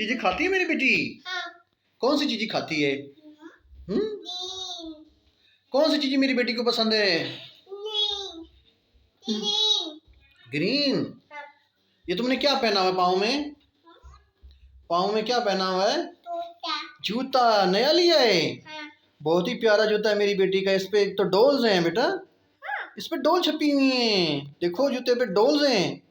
चीजें खाती है मेरी बेटी? हाँ। कौन सी चीजें खाती है? ग्रीन। कौन सी चीजें मेरी बेटी को पसंद है? ग्रीन। हाँ। ये तुमने क्या पहना हुआ है पाँव में? पाँव में क्या पहना हुआ है? जूता नया लिया है? हाँ। बहुत ही प्यारा जूता है मेरी बेटी का। इस पे तो डॉल्स हैं बेटा। हाँ। इस पे डॉल छपी हुई हैं। देखो जूते पे डॉल्स हैं।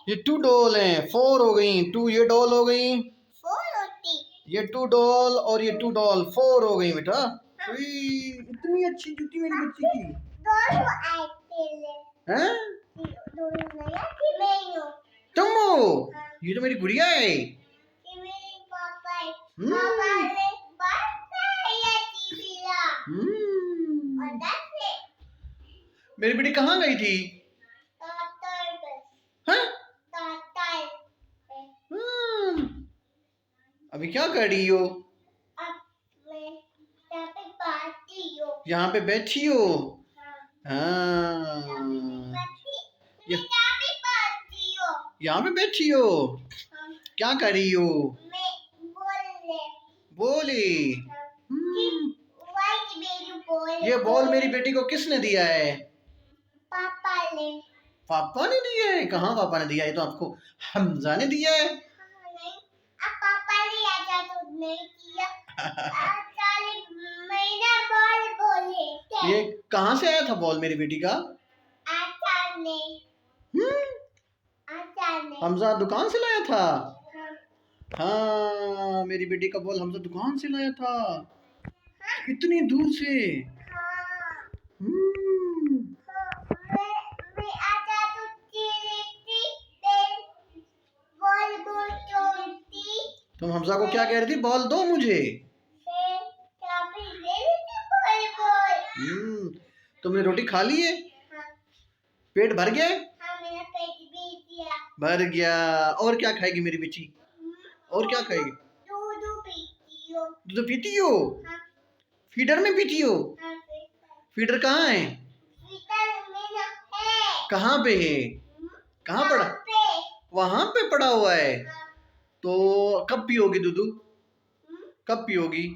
ये 2 डॉल हैं। 4 हो गई। 2 ये डॉल हो गई। 4 होती। ये 2 डॉल और ये 2 डॉल 4 हो गई बेटा। हाँ। इतनी अच्छी जूती मेरी बच्ची की। हैं? तुम हो? हाँ। ये तो मेरी गुड़िया है। मेरी बेटी कहाँ गई थी? हाँ? अभी क्या कर रही हो? यहाँ पे बैठी हो? हाँ। यहाँ पे बैठी हो? क्या कर रही हो? बोले। ये बॉल मेरी बेटी को किसने दिया है? पापा ने। पापा ने दिया है? कहाँ पापा ने दिया है? तो आपको हमजा ने दिया है। अब पापा ने आजा तो नहीं किया। महीना बॉल बोले। ये कहाँ से आया था बॉल मेरी बेटी का? आचा ने। हमजा दुकान से लाया था। हाँ मेरी बेटी का बॉल हमजा दुकान से लाया था। इतनी दूर से। तुम हमजा को क्या कह रही थी? बॉल दो मुझे। तुमने रोटी खा ली है? पेट भर गया? मेरा पेट भी दिया। भर गया। और क्या खाएगी मेरी बच्ची? और क्या खाएगी? दूध पीती हो। दूध पीती हो? हाँ। फीडर में पीती हो? हाँ, फीडर कहाँ है? फीडर में है। कहाँ पे है? कहाँ पड़ा? वहां पे पड़ा हुआ है। हाँ। तो कब पियोगी दूध? कब पियोगी?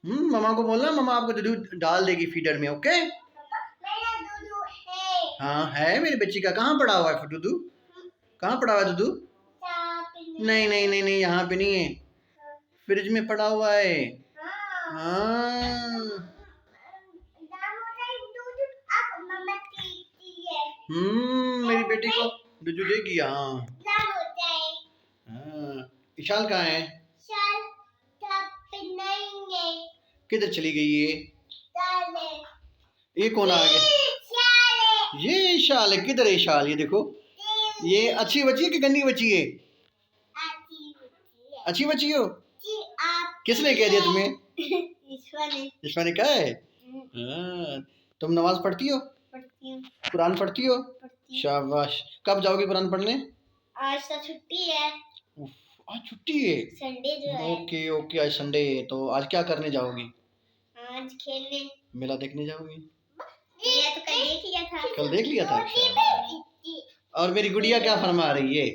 मम्मा को बोलना, मम्मा आपको दूध डाल देगी फीडर में। ओके? मेरा दूध है। हाँ है मेरी बच्ची का। कहाँ पड़ा हुआ है दूध? कहाँ पड़ा हुआ है दूध? नहीं नहीं नहीं नहीं, यहाँ पे नहीं है। फ्रिज में पड़ा हुआ है। हाँ। मेरी बेटी को दूध देगी। हाँ। इशाल कहाँ है? किधर चली गई ये? ये कौन आ गया? ये इशाल है। किधर है इशाल? ये देखो। ये अच्छी बच्ची है कि गंदी बच्ची है? अच्छी बच्ची हो? किसने कह दिया तुम्हें? ईश्वर ने कहा है। तुम नमाज पढ़ती हो? कुरान पढ़ती हो? शाबाश। कब जाओगी कुरान पढ़ने? आज तो छुट्टी है। आज छुट्टी है? संडे जो है। ओके ओके, आज संडे है। तो आज क्या करने जाओगी? आज खेलने। मेला देखने जाओगी? ये तो कल देख लिया था। कल देख लिया था। और मेरी गुड़िया क्या फरमा रही है?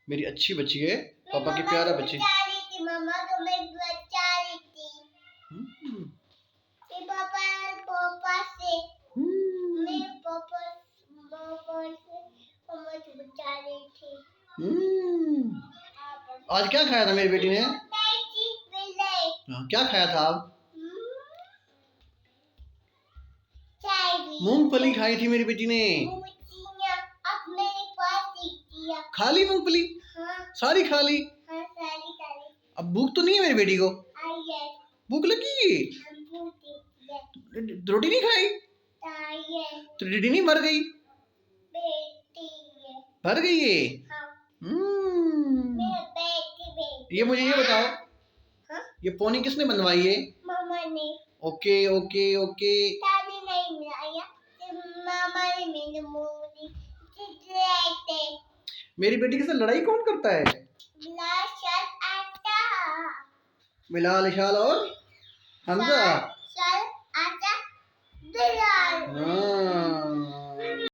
मेरी अच्छी बच्ची है, पापा की प्यारा बच्ची। मम्मा तुम्हें बचा रही थी। पापा से मैं पापा से मम्मा से बचा रही थी। आज क्या खाया था मेरी बेटी ने? क्या खाया था आप? मूंगफली खाई थी मेरी बेटी ने। खा ली मूंगफली? हाँ। सारी खा ली? हाँ, सारी खा ली। अब भूख तो नहीं है मेरी बेटी को? भूख लगी? रोटी नहीं खाई? तो रोटी नहीं भर गई? भर गई है? हाँ। ये मुझे ये बताओ। हाँ? ये पोनी किसने बनवाई है? मामा ने। Okay okay okay. दादी नहीं बनाया, मामा ने मेरे मुंह मेरी बेटी के साथ लड़ाई कौन करता है? बिलाल, इशाल और हमजा।